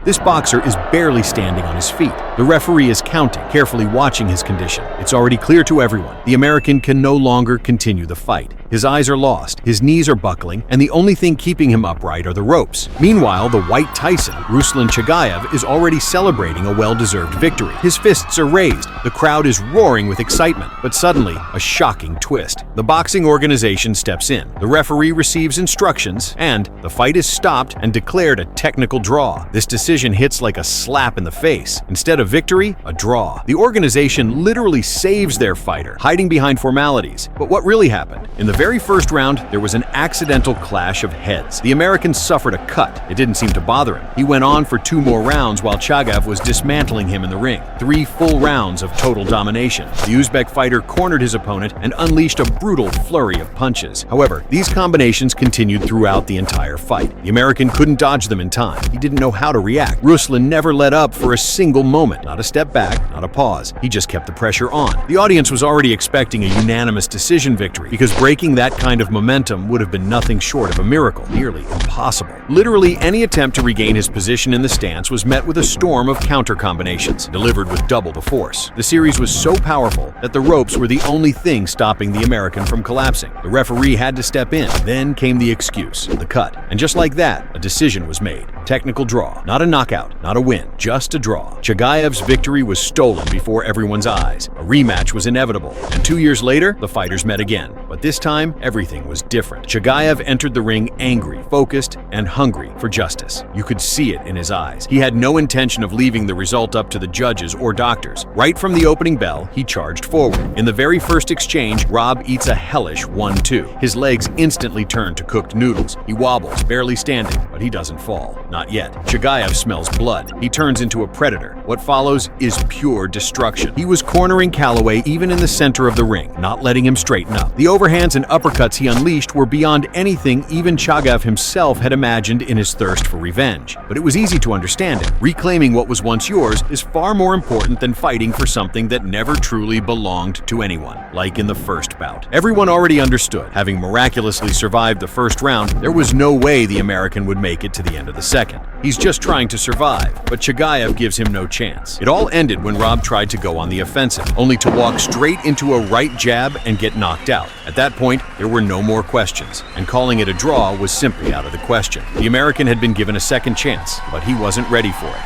This boxer is barely standing on his feet. The referee is counting, carefully watching his condition. It's already clear to everyone. The American can no longer continue the fight. His eyes are lost, his knees are buckling, and the only thing keeping him upright are the ropes. Meanwhile, the White Tyson, Ruslan Chagaev, is already celebrating a well-deserved victory. His fists are raised. The crowd is roaring with excitement. But suddenly, a shocking twist. The boxing organization steps in. The referee receives instructions, and the fight is stopped and declared a technical draw. This decision hits like a slap in the face. Instead of victory, a draw. The organization literally saves their fighter, hiding behind formalities. But what really happened? In the very first round, there was an accidental clash of heads. The American suffered a cut. It didn't seem to bother him. He went on for 2 more rounds while Chagaev was dismantling him in the ring. 3 full rounds of total domination. The Uzbek fighter cornered his opponent and unleashed a brutal flurry of punches. However, these combinations continued throughout the entire fight. The American couldn't dodge them in time. He didn't know how to react. Ruslan never let up for a single moment. Not a step back, not a pause. He just kept the pressure on. The audience was already expecting a unanimous decision victory because breaking that kind of momentum would have been nothing short of a miracle, nearly impossible. Literally any attempt to regain his position in the stance was met with a storm of counter combinations, delivered with double the force. The series was so powerful that the ropes were the only thing stopping the American from collapsing. The referee had to step in. Then came the excuse, the cut. And just like that, a decision was made. Technical draw. Not a knockout, not a win, just a draw. Chagaev's victory was stolen before everyone's eyes. A rematch was inevitable, and 2 years later, the fighters met again. But this time, everything was different. Chagaev entered the ring angry, focused, and hungry for justice. You could see it in his eyes. He had no intention of leaving the result up to the judges or doctors. Right from the opening bell, he charged forward. In the very first exchange, Rob eats a hellish 1-2. His legs instantly turn to cooked noodles. He wobbles, barely standing, but he doesn't fall. Not yet. Chagaev smells blood. He turns into a predator. What follows is pure destruction. He was cornering Calloway even in the center of the ring, not letting him straighten up. The overhands and uppercuts he unleashed were beyond anything even Chagaev himself had imagined in his thirst for revenge. But it was easy to understand it. Reclaiming what was once yours is far more important than fighting for something that never truly belonged to anyone, like in the first bout. Everyone already understood. Having miraculously survived the first round, there was no way the American would make it to the end of the second. He's just trying to survive, but Chagaev gives him no chance. It all ended when Rob tried to go on the offensive, only to walk straight into a right jab and get knocked out. At that point, there were no more questions, and calling it a draw was simply out of the question. The American had been given a second chance, but he wasn't ready for it.